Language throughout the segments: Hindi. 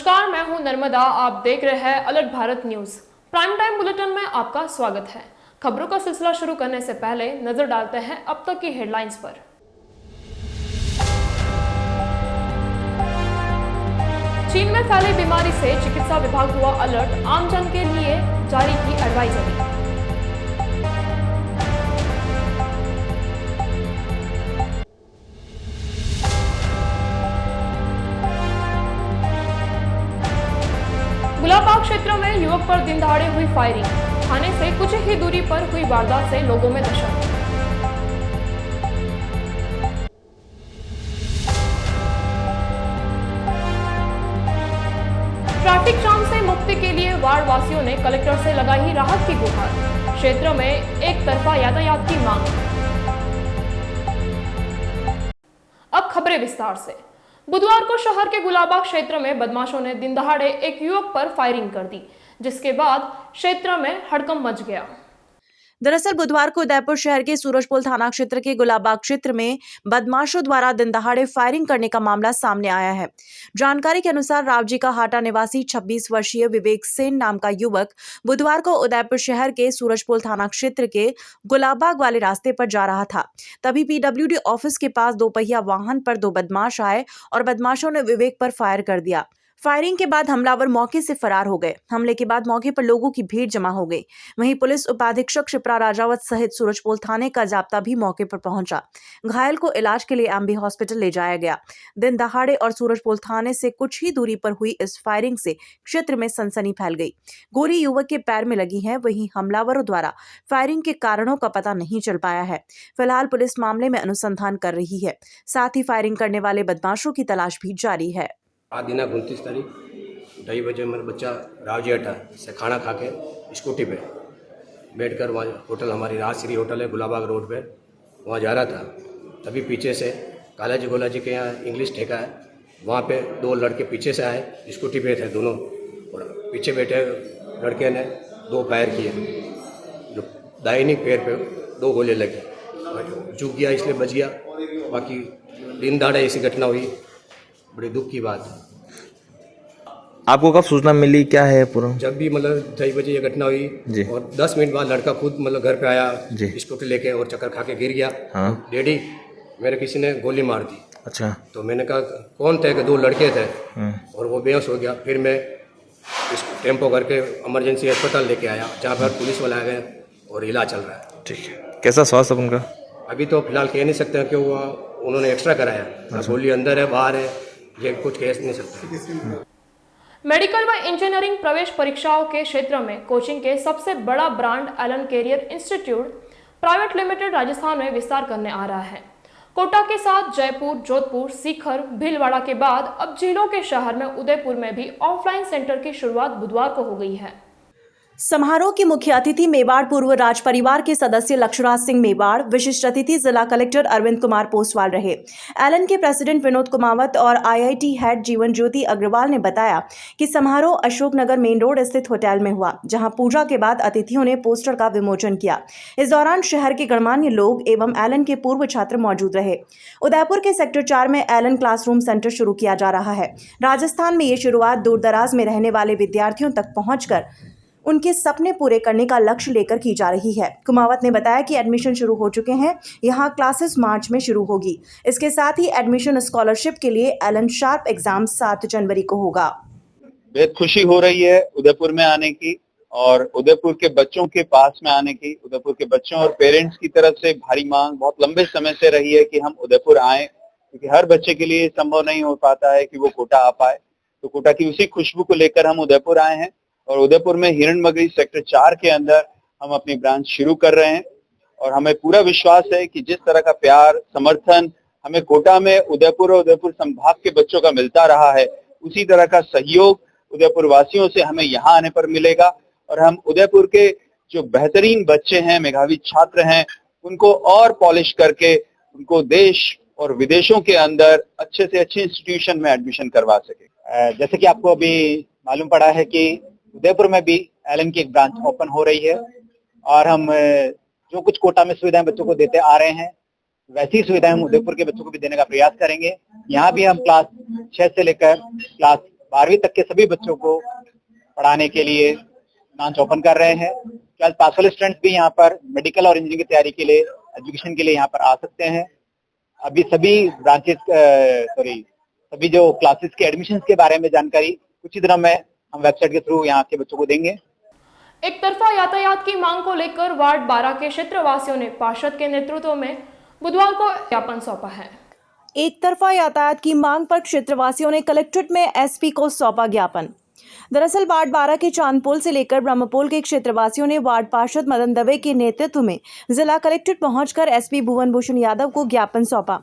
नमस्कार, मैं हूं नर्मदा। आप देख रहे हैं alert Bharat news. Prime time bulletin में आपका स्वागत है। खबरों का सिलसिला शुरू करने से पहले नजर डालते हैं अब तक की हेडलाइंस पर। चीन में फैली बीमारी से चिकित्सा विभाग हुआ अलर्ट, आमजन के लिए जारी की एडवाइजरी। गुलाबबाग क्षेत्र में युवक पर दिन दहाड़े हुई फायरिंग, थाने से कुछ ही दूरी पर हुई वारदात से लोगों में दहशत। ट्रैफिक जाम से मुक्ति के लिए वार्ड वासियों ने कलेक्टर से लगाई राहत की गुहार, क्षेत्र में एक तरफा यातायात की मांग। अब खबरें विस्तार से। बुधवार को शहर के गुलाबबाग क्षेत्र में बदमाशों ने दिन दहाड़े एक युवक पर फायरिंग कर दी, जिसके बाद क्षेत्र में हड़कंप मच गया। दरअसल बुधवार को उदयपुर शहर के सूरजपुर थाना क्षेत्र के गुलाबबाग क्षेत्र में बदमाशों द्वारा दिन दहाड़े फायरिंग करने का मामला सामने आया है। जानकारी के अनुसार रावजी का हाटा निवासी 26 वर्षीय विवेक सेन नाम का युवक बुधवार को उदयपुर शहर के सूरजपुर थाना क्षेत्र के गुलाबबाग वाले रास्ते पर जा रहा था। तभी पीडब्ल्यूडी ऑफिस के पास दोपहिया वाहन पर दो बदमाश आए और बदमाशों ने विवेक पर फायर कर दिया। फायरिंग के बाद हमलावर मौके से फरार हो गए। हमले के बाद मौके पर लोगों की भीड़ जमा हो गई। वहीं पुलिस उपाधीक्षक शिप्रा राजावत सहित सूरजपोल थाने का जाब्ता भी मौके पर पहुंचा। घायल को इलाज के लिए एमबी हॉस्पिटल ले जाया गया। दिन दहाड़े और सूरजपोल थाने से कुछ ही दूरी पर हुई इस फायरिंग से क्षेत्र में सनसनी फैल गई। गोली युवक के पैर में लगी है। वहीं हमलावरों द्वारा फायरिंग के कारणों का पता नहीं चल पाया है। फिलहाल पुलिस मामले में अनुसंधान कर रही है। साथ ही फायरिंग करने वाले बदमाशों की तलाश भी जारी है। आज दिनांक 29 तारीख 2:30 बजे मेरा बच्चा रावजी अड्डा से खाना खा के स्कूटी पे बैठकर वहाँ होटल, हमारी राजश्री होटल है गुलाबबाग रोड पे, वहाँ जा रहा था। तभी पीछे से कालाजी गोलाजी के यहाँ इंग्लिश ठेका है, वहाँ पे दो लड़के पीछे से आए, स्कूटी पे थे दोनों, और पीछे बैठे लड़के ने दो फायर किए। जो दाहिनी पैर पे दो गोले लगी, झुक गया इसलिए बच गया। बाकी दिन दहाड़े ऐसी घटना हुई, बड़ी दुख की बात है। आपको कब सूचना मिली, क्या है पूरा? जब भी मतलब 2:30 बजे ये घटना हुई जी। और 10 मिनट बाद लड़का खुद मतलब घर पे आया जी। स्कूटी लेके और चक्कर खा के गिर गया। हाँ। डैडी मेरे किसी ने गोली मार दी। अच्छा। तो मैंने कहा कौन थे? कि दो लड़के थे। और वो बेहोश हो गया। फिर मैं इसको टेम्पो करके इमरजेंसी अस्पताल लेके आया, जहाँ पर पुलिस वाले आ गए और इलाज चल रहा है। ठीक है। कैसा स्वास्थ्य अब उनका? अभी तो फिलहाल कह नहीं सकते कि वो उन्होंने एक्स्ट्रा कराया। गोली अंदर है बाहर है, ये कुछ कह नहीं सकते। मेडिकल व इंजीनियरिंग प्रवेश परीक्षाओं के क्षेत्र में कोचिंग के सबसे बड़ा brand Allen career institute private limited Rajasthan में विस्तार करने आ रहा है। कोटा के साथ जयपुर, जोधपुर, सीकर, भीलवाड़ा के बाद अब जिलों के शहर में उदयपुर में भी ऑफलाइन सेंटर की शुरुआत बुधवार को हो गई है। समारोह की मुख्य अतिथि मेवाड़ पूर्व राज परिवार के सदस्य लक्ष्मणराज सिंह मेवाड़, विशिष्ट अतिथि जिला कलेक्टर अरविंद कुमार पोसवाल रहे। एलन के प्रेसिडेंट विनोद कुमावत और आईआईटी हेड जीवन ज्योति अग्रवाल ने बताया कि समारोह अशोकनगर मेन रोड स्थित होटल में हुआ, जहां पूजा के बाद अतिथियों ने पोस्टर का विमोचन किया। इस दौरान शहर के गणमान्य लोग एवं एलन के पूर्व छात्र मौजूद रहे। उदयपुर के सेक्टर 4 में एलन क्लासरूम सेंटर शुरू किया जा रहा है। राजस्थान में ये शुरुआत दूर दराज में रहने वाले विद्यार्थियों तक पहुंचकर उनके सपने पूरे करने का लक्ष्य लेकर की जा रही है। कुमावत ने बताया कि एडमिशन शुरू हो चुके हैं। यहां क्लासेस मार्च में शुरू होगी। इसके साथ ही एडमिशन स्कॉलरशिप के लिए एलन शार्प एग्जाम 7 जनवरी को होगा। बेहद खुशी हो रही है उदयपुर में आने की और उदयपुर के बच्चों के पास में आने की। उदयपुर के बच्चों और पेरेंट्स की तरफ से भारी मांग बहुत लंबे समय से रही है कि हम उदयपुर आए, क्योंकि हर बच्चे के लिए संभव नहीं हो पाता है कि वो कोटा आ पाए। तो कोटा की उसी खुशबू को लेकर हम उदयपुर आए हैं और उदयपुर में हिरणमगरी सेक्टर 4 के अंदर हम अपनी ब्रांच शुरू कर रहे हैं। और हमें पूरा विश्वास है कि जिस तरह का प्यार, समर्थन हमें कोटा में उदयपुर और उदयपुर संभाग के बच्चों का मिलता रहा है, उसी तरह का सहयोग उदयपुर वासियों से हमें यहाँ आने पर मिलेगा। और हम उदयपुर के जो बेहतरीन बच्चे हैं, मेधावी छात्र हैं, उनको और पॉलिश करके उनको देश और विदेशों के अंदर अच्छे से अच्छे इंस्टीट्यूशन में एडमिशन करवा सके। जैसे कि आपको अभी मालूम पड़ा है कि उदयपुर में भी एलन की एक ब्रांच ओपन हो रही है और हम जो कुछ कोटा में सुविधाएं बच्चों को देते आ रहे हैं, वैसी सुविधाएं हम उदयपुर के बच्चों को भी देने का प्रयास करेंगे। यहाँ भी हम क्लास 6 से लेकर क्लास 12वीं तक के सभी बच्चों को पढ़ाने के लिए ब्रांच ओपन कर रहे हैं। 12th पास वाले स्टूडेंट्स भी यहाँ पर मेडिकल और इंजीनियरिंग की तैयारी के लिए, एजुकेशन के लिए यहाँ पर आ सकते हैं। अभी सभी सभी जो क्लासेस के एडमिशन के बारे में जानकारी कुछ ही दिनों में हम वेबसाइट के थ्रू यहाँ के बच्चों को देंगे। एक तरफा यातायात की मांग को लेकर वार्ड 12 के क्षेत्रवासियों ने पार्षद के नेतृत्व में बुधवार को ज्ञापन सौंपा है। एक तरफा यातायात की मांग पर क्षेत्रवासियों ने कलेक्ट्रेट में एसपी को सौंपा ज्ञापन। दरअसल वार्ड 12 के चांदपोल से लेकर ब्रह्मपोल के क्षेत्रवासियों ने वार्ड पार्षद मदन दवे के नेतृत्व में जिला कलेक्ट्रेट पहुंचकर एसपी भुवन भूषण यादव को ज्ञापन सौंपा।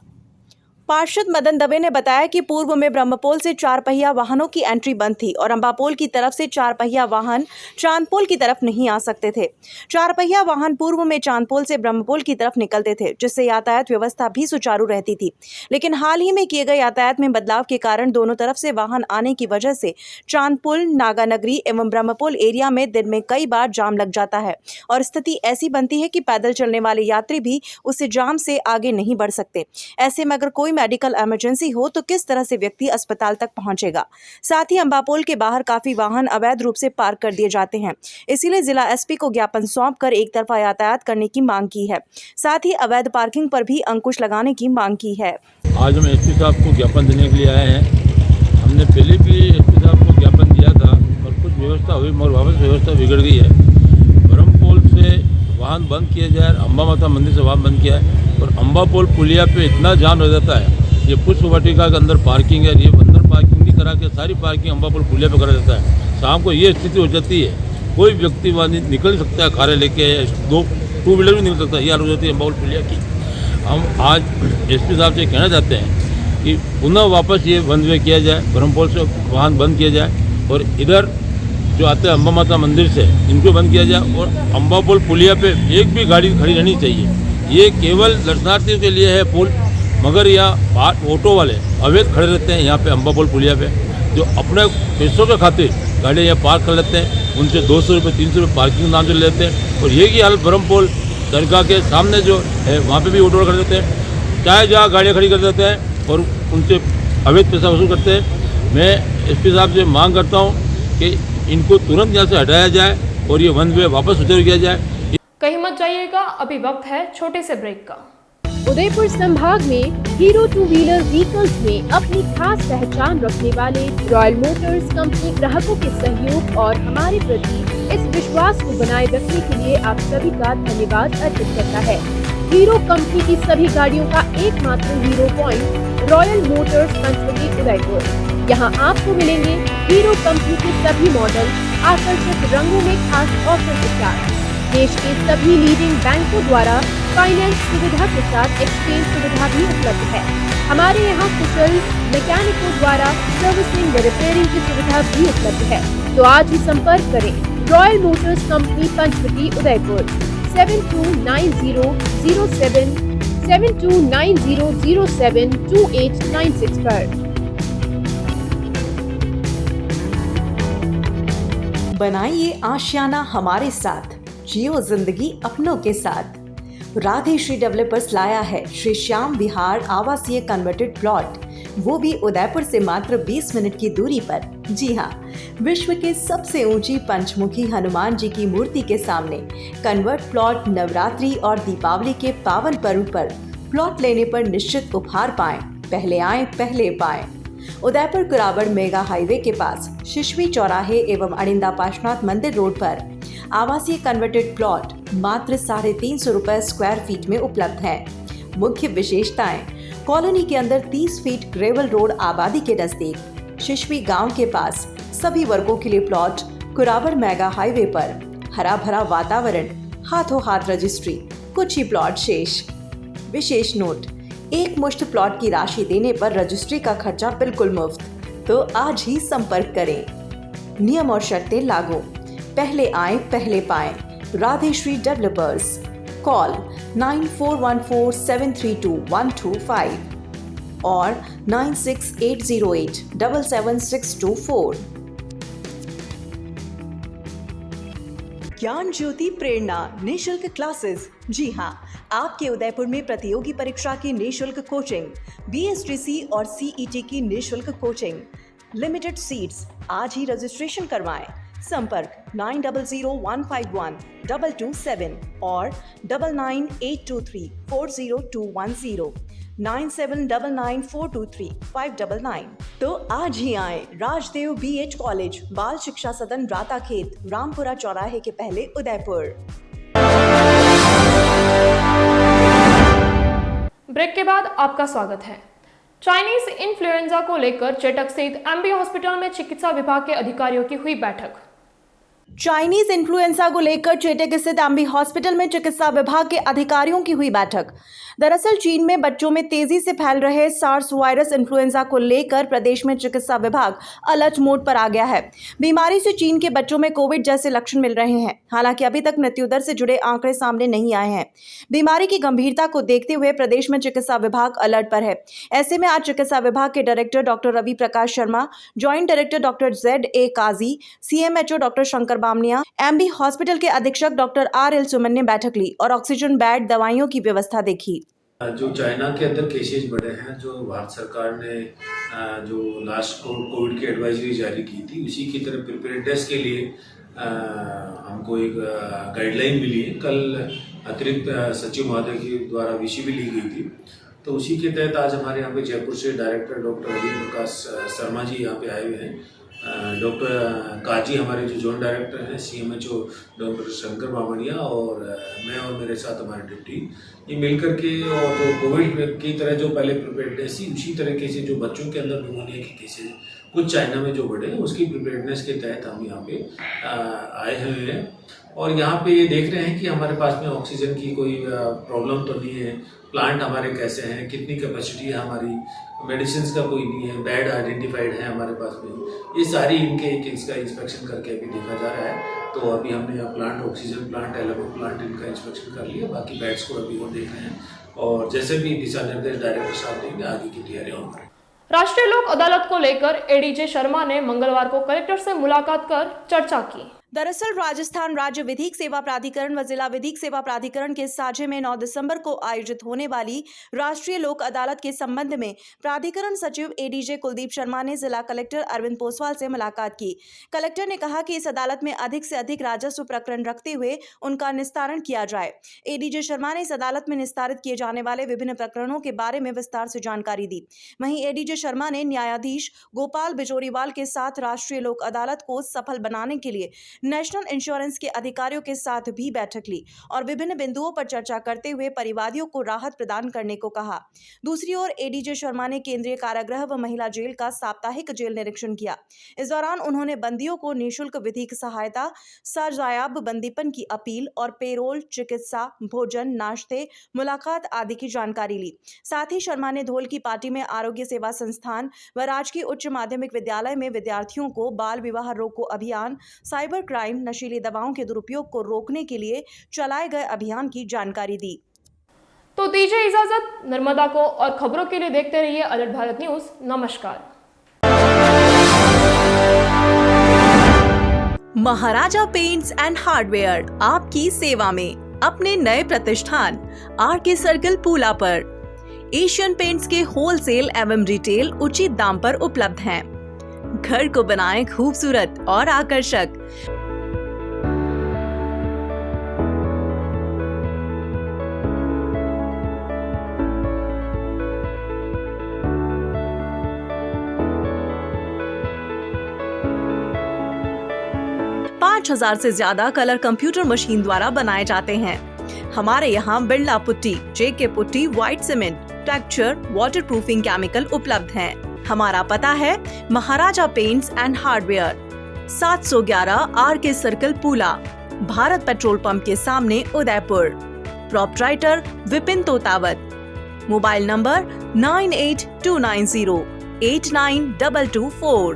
पार्षद मदन दवे ने बताया कि पूर्व में ब्रह्मपोल से 4 पहिया वाहनों की एंट्री बंद थी और अंबापोल की तरफ से 4 पहिया वाहन चांदपोल की तरफ नहीं आ सकते थे। 4 पहिया वाहन पूर्व में चांदपोल से ब्रह्मपोल की तरफ निकलते थे, जिससे यातायात व्यवस्था भी सुचारू रहती थी। लेकिन हाल ही में किए गए यातायात में बदलाव के कारण दोनों तरफ से वाहन आने की वजह से चांदपोल, नागानगरी एवं ब्रह्मपोल एरिया में दिन में कई बार जाम लग जाता है और स्थिति ऐसी बनती है कि पैदल चलने वाले यात्री भी उससे जाम से आगे नहीं बढ़ सकते। ऐसे में अगर कोई मेडिकल इमरजेंसी हो तो किस तरह से व्यक्ति अस्पताल तक पहुंचेगा। साथ ही अंबापोल के बाहर काफी वाहन अवैध रूप से पार्क कर दिए जाते हैं। इसीलिए जिला एसपी को ज्ञापन सौंपकर एक तरफा यातायात करने की मांग की है। साथ ही अवैध पार्किंग पर भी अंकुश लगाने की मांग की है। आज हम एसपी साहब को ज्ञापन देने के लिए आए हैं। हमने पहले भी एसपी साहब को ज्ञापन दिया था और कुछ व्यवस्था हुई, मगर वापस व्यवस्था बिगड़ गई है। ब्रह्मपोल से वाहन बंद किया जाए, अम्बा माता मंदिर से वाहन बंद किया है और अम्बापोल पुलिया पे इतना जाम हो जाता है। ये पुष्प वाटिका के अंदर पार्किंग है, ये अंदर पार्किंग नहीं करा के सारी पार्किंग अम्बापोल पुलिया पे करा जाता है। शाम को ये स्थिति हो जाती है, कोई व्यक्ति वहाँ निकल सकता है, कारें लेके 2 व्हीलर भी निकल सकता है। ये हालत होती है अम्बापोल पुलिया की। हम आज एसपी साहब से कहना चाहते हैं कि पुनः वापस ये वन वे किया जाए, ब्रह्मपोल से वाहन बंद किया जाए और इधर जो आते हैं अम्बा माता मंदिर से इनको बंद किया जाए और अम्बापोल पुलिया पे एक भी गाड़ी खड़ी रहनी चाहिए। ये केवल दर्शनार्थियों के लिए है पुल, मगर यहाँ ऑटो वाले अवैध खड़े रहते हैं यहाँ पे अम्बापोल पुलिया पे, जो अपने पैसों के खातिर गाड़ियाँ यहाँ पार्क कर लेते हैं। उनसे 200 रुपये 300 रुपये पार्किंग नाम से लेते हैं और ये की हालत ब्रह्मपोल दरगाह के सामने जो है वहाँ पे भी ऑटो खड़े देते हैं, चाहे जहाँ गाड़ियाँ खड़ी कर देते हैं और उनसे अवैध पैसा वसूल करते हैं। मैं एसपी साहब से मांग करता हूँ कि इनको तुरंत यहाँ से हटाया जाए और ये वन वे वापस सुचारू किया जाए। कहीं मत जाइएगा, अभी वक्त है छोटे से ब्रेक का। उदयपुर संभाग में हीरो 2 व्हीलर व्हीकल्स में अपनी खास पहचान रखने वाले रॉयल मोटर्स कंपनी ग्राहकों के सहयोग और हमारे प्रति इस विश्वास को बनाए रखने के लिए आप सभी का धन्यवाद अर्पित करता है। हीरो कंपनी की सभी गाड़ियों का एकमात्र Hero point royal motors Panchvati Udaipur. यहाँ आपको मिलेंगे हीरो कंपनी के सभी मॉडल आकर्षक रंगों में खास ऑफर के साथ। देश के सभी लीडिंग बैंकों द्वारा फाइनेंस सुविधा के साथ एक्सचेंज सुविधा भी उपलब्ध है। हमारे यहाँ कुशल मैकेनिकों द्वारा सर्विसिंग व रिपेयरिंग की सुविधा भी उपलब्ध है। तो आज ही संपर्क करें royal motors company Panchvati Udaipur 7290072896 पर। बनाइए आशियाना हमारे साथ, जियो जिंदगी अपनों के साथ। राधे श्री डेवलपर्स लाया है श्री श्याम विहार आवासीय कन्वर्टेड प्लॉट, वो भी उदयपुर से मात्र 20 मिनट की दूरी पर। जी हाँ, विश्व के सबसे ऊंची पंचमुखी हनुमान जी की मूर्ति के सामने कन्वर्ट प्लॉट नवरात्रि और दीपावली के पावन पर्व पर प्लॉट लेने पर निश्चित उपहार पाएं। पहले आएं पहले पाएं। उदयपुर कुराबड़ मेगा हाईवे के पास शिशवी चौराहे एवं अड़िंदा पाशनाथ मंदिर रोड पर आवासीय कन्वर्टेड प्लॉट मात्र 350 रुपए स्क्वायर फीट में उपलब्ध है। मुख्य विशेषताएं: कॉलोनी के अंदर 30 फीट ग्रेवल रोड आबादी के नजदीक, शिशवी गांव के पास, सभी वर्गों के लिए प्लॉट, कुराबड़ मेगा हाईवे पर, हरा भरा वातावरण, हाथों हाथ रजिस्ट्री, कुछ ही प्लॉट शेष। विशेष नोट: एक मुश्त प्लॉट की राशि देने पर रजिस्ट्री का खर्चा बिल्कुल मुफ्त। तो आज ही संपर्क करें। नियम और शर्तें लागू। पहले आए पहले पाएं। राधे श्री डेवलपर्स। कॉल 9414732125 और 9680877624। ज्ञान ज्योति प्रेरणा निःशुल्क क्लासेस। जी हाँ, आपके उदयपुर में प्रतियोगी परीक्षा की निःशुल्क कोचिंग, BSTC और CET की निःशुल्क कोचिंग, लिमिटेड सीट्स। आज ही रजिस्ट्रेशन करवाएं। संपर्क 9001512227 और 9982340210, 9799423599। तो आज ही आए राजदेव BH कॉलेज, बाल शिक्षा सदन, राता खेत, रामपुरा चौराहे के पहले, उदयपुर। ब्रेक के बाद आपका स्वागत है। चाइनीज इन्फ्लुएंजा को लेकर चेटक स्थित MB हॉस्पिटल में चिकित्सा विभाग के अधिकारियों की हुई बैठक। चाइनीज इन्फ्लुएंजा को लेकर चेटक स्थित MB हॉस्पिटल में चिकित्सा विभाग के अधिकारियों की हुई बैठक। दरअसल चीन में बच्चों में तेजी से फैल रहे सार्स वायरस इन्फ्लुएंजा को लेकर प्रदेश में चिकित्सा विभाग अलर्ट मोड पर आ गया है। बीमारी से चीन के बच्चों में कोविड जैसे लक्षण मिल रहे हैं। हालांकि अभी तक मृत्यु दर से जुड़े आंकड़े सामने नहीं आए हैं। बीमारी की गंभीरता को देखते हुए प्रदेश में चिकित्सा विभाग अलर्ट पर है। ऐसे में आज चिकित्सा विभाग के director doctor Ravi Prakash Sharma, joint director doctor ZA Qazi, CMHO doctor Shankar Bamniya, MB hospital के अधीक्षक डॉक्टर RL सुमन ने बैठक ली और ऑक्सीजन बेड, दवाइयों की व्यवस्था देखी। जो चाइना के अंदर केसेज बढ़े हैं, जो भारत सरकार ने जो लास्ट कोविड की एडवाइजरी जारी की थी, उसी की तरह प्रिपेयर्डनेस के लिए हमको एक गाइडलाइन मिली है। कल अतिरिक्त सचिव महोदय के द्वारा विषय भी ली गई थी, तो उसी के तहत आज हमारे यहाँ पे जयपुर से डायरेक्टर डॉक्टर रवि प्रकाश शर्मा जी यहाँ पे आए हुए हैं। डॉक्टर काजी हमारे जो जॉइंट डायरेक्टर हैं, CMHO डॉक्टर शंकर बामनिया और मैं और मेरे साथ हमारे डिप्टी, ये मिलकर के और जो कोविड की तरह जो पहले प्रिपेयर्डनेस थी, उसी तरीके से जो बच्चों के अंदर निमोनिया के केसेज कुछ चाइना में जो बढ़े, उसकी प्रिपेयर्डनेस के तहत हम यहाँ पे आए हुए हैं। और यहाँ पे ये देख रहे हैं कि हमारे पास में ऑक्सीजन की कोई प्रॉब्लम तो नहीं है, प्लांट हमारे कैसे हैं, कितनी कैपेसिटी है हमारी, मेडिसिन का कोई नहीं है, बेड आइडेंटिफाइड है हमारे पास में। ये सारी इनके इसका इंस्पेक्शन करके अभी देखा जा रहा है। तो अभी हमने यहाँ plant, oxygen plant, LMO plant, इनका इंस्पेक्शन कर लिया। बाकी बेड्स को अभी वो देख रहे हैं और जैसे भी दिशा निर्देश डायरेक्टर साहब देंगे, आगे की तैयारियां होंगी। राष्ट्रीय लोक अदालत को लेकर ADJ शर्मा ने मंगलवार को कलेक्टर से मुलाकात कर चर्चा की। दरअसल राजस्थान राज्य विधिक सेवा प्राधिकरण व जिला विधिक सेवा प्राधिकरण के साझे में 9 दिसंबर को आयोजित होने वाली राष्ट्रीय लोक अदालत के संबंध में प्राधिकरण सचिव ADJ कुलदीप शर्मा ने जिला कलेक्टर अरविंद पोसवाल से मुलाकात की। कलेक्टर ने कहा कि इस अदालत में अधिक से अधिक राजस्व प्रकरण रखते हुए उनका निस्तारण किया जाए। ADJ शर्मा ने इस अदालत में निस्तारित किए जाने वाले विभिन्न प्रकरणों के बारे में विस्तार से जानकारी दी। वहीं ADJ शर्मा ने न्यायाधीश गोपाल बिजोरीवाल के साथ राष्ट्रीय लोक अदालत को सफल बनाने के लिए नेशनल इंश्योरेंस के अधिकारियों के साथ भी बैठक ली और विभिन्न बिंदुओं पर चर्चा करते हुए परिवादियों को राहत प्रदान करने को कहा। दूसरी ओर ADJ शर्मा ने केंद्रीय कारागृह व महिला जेल का साप्ताहिक जेल निरीक्षण किया। इस दौरान उन्होंने बंदियों को निःशुल्क विधिक सहायता, सजायाब बंदीपन की अपील और पेरोल, चिकित्सा, भोजन, नाश्ते, मुलाकात आदि की जानकारी ली। साथ ही शर्मा ने धोल की पार्टी में आरोग्य सेवा संस्थान व राजकीय उच्च माध्यमिक विद्यालय में विद्यार्थियों को बाल विवाह रोको अभियान, साइबर क्राइम, नशीली दवाओं के दुरुपयोग को रोकने के लिए चलाए गए अभियान की जानकारी दी। तो दीजिए इजाजत। नर्मदा को और खबरों के लिए देखते रहिए अलर्ट भारत न्यूज। नमस्कार। महाराजा पेंट्स एंड हार्डवेयर आपकी सेवा में अपने नए प्रतिष्ठान RK सर्कल पूला पर एशियन पेंट्स के होलसेल एवं रिटेल उचित दाम पर उपलब्ध हैं। घर को बनाएं खूबसूरत और आकर्षक। पाँच 5000 से ज्यादा कलर कंप्यूटर मशीन द्वारा बनाए जाते हैं। हमारे यहाँ Birla putty, JK putty, white cement, texture, waterproofing chemical उपलब्ध हैं। हमारा पता है Maharaja paints and hardware, 711 RK circle Pula, Bharat petrol pump के सामने, Udaipur. Proprietor Vipin Totawat. Mobile number 9829089224।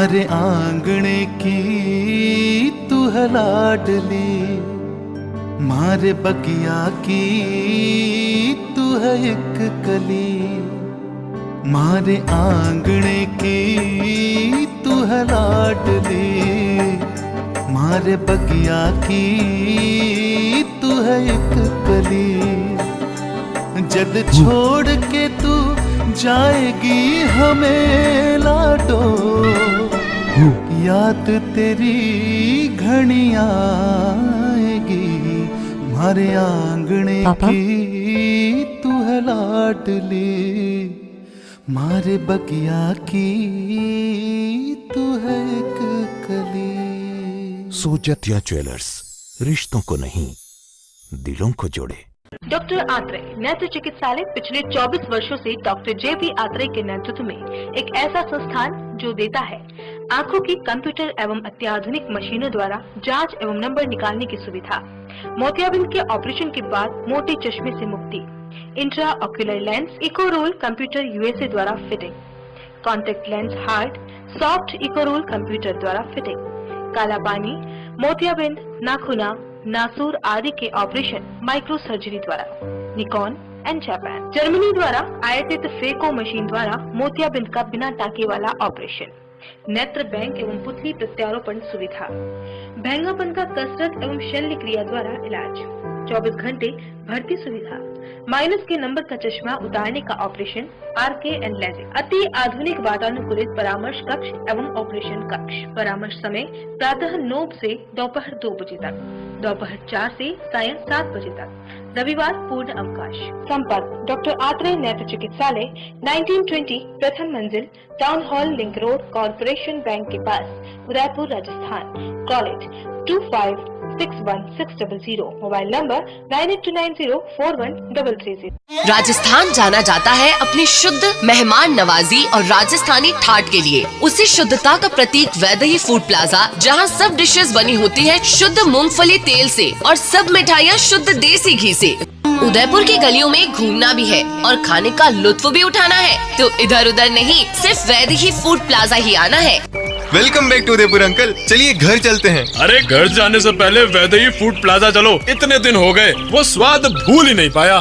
मारे आंगणे की तू है लाडली, मारे बगिया की तू है एक कली, मारे आंगणे की तू है लाडली, मारे बगिया की तू है एक कली। जद छोड़ के तू जाएगी हमें लाडो, याद तेरी घनी आएगी, मारे आंगणे की तू है लाडली, मारे बगिया की तू है एक कली। सोजतिया ज्वेलर्स, रिश्तों को नहीं दिलों को जोड़े। डॉक्टर आत्रेय नेत्र चिकित्सालय पिछले 24 वर्षों से डॉक्टर जे.बी. आत्रेय के नेतृत्व में एक ऐसा संस्थान जो देता है आंखों की कंप्यूटर एवं अत्याधुनिक मशीनों द्वारा जांच एवं नंबर निकालने की सुविधा, मोतियाबिंद के ऑपरेशन के बाद मोटे चश्मे से मुक्ति, इंट्रा ऑक्यूलर लेंस इको रोल कंप्यूटर यूएसए द्वारा फिटिंग, कॉन्टेक्ट लेंस हार्ट सॉफ्ट इको रोल कंप्यूटर द्वारा फिटिंग, काला पानी, मोतियाबिंद, नाखूना, नासूर आदि के ऑपरेशन माइक्रो सर्जरी द्वारा, निकॉन एंड जापान, जर्मनी द्वारा आयातित फेको मशीन द्वारा मोतियाबिंद का बिना टाँके वाला ऑपरेशन, नेत्र बैंक एवं पुतली प्रत्यारोपण सुविधा, भैंगापन का कसरत एवं शल्य क्रिया द्वारा इलाज, 24 घंटे भर्ती सुविधा, माइनस के नंबर का चश्मा उतारने का ऑपरेशन, आरके एंड लेजिक, अति आधुनिक वातानुकूलित परामर्श कक्ष एवं ऑपरेशन कक्ष, परामर्श समय प्रातः 9 से दोपहर 2 बजे तक, दोपहर 4 से सायं 7 बजे तक, रविवार पूर्ण अवकाश। संपर्क डॉक्टर आत्रेय नेत्र चिकित्सालय 1920 प्रथम मंजिल town hall link road corporation bank के पास Udaipur Rajasthan. College 25616000, mobile number 9829041330। Rajasthan जाना जाता है अपनी शुद्ध मेहमान नवाजी और राजस्थानी ठाट के लिए। उसी शुद्धता का प्रतीक वैदेही फूड प्लाजा, जहां सब डिशेस बनी होती है शुद्ध मूंगफली तेल से और सब मिठाइयाँ शुद्ध देसी घी से। उदयपुर की गलियों में घूमना भी है और खाने का लुत्फ भी उठाना है तो इधर उधर नहीं, सिर्फ वैदेही फूड प्लाजा ही आना है। Welcome back to Udaipur uncle, चलिए घर चलते हैं। अरे घर जाने से पहले वैदेही फूड प्लाजा चलो, इतने दिन हो गए वो स्वाद भूल ही नहीं पाया।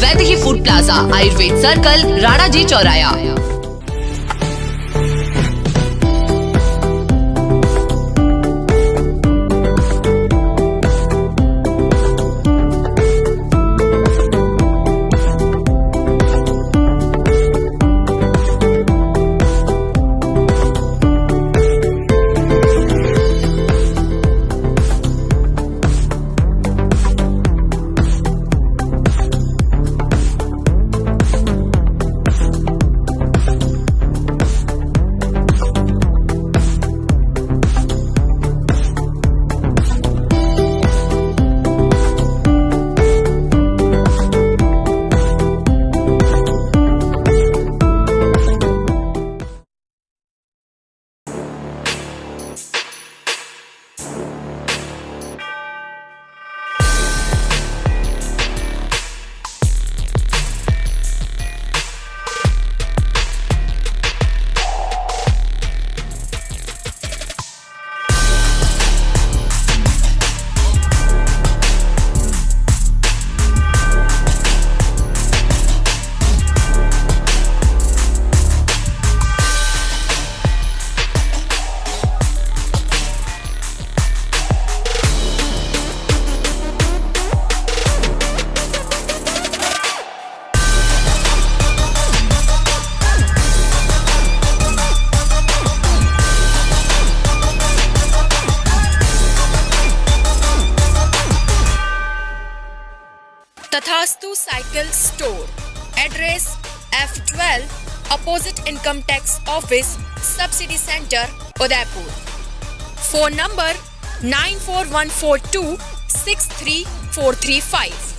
Vaidehi food plaza, Ayurved circle, Rana ji चौराया। Tathastu cycle store, address F12 opposite income tax office, subsidy centre, Udaipur. Phone number 9414263435।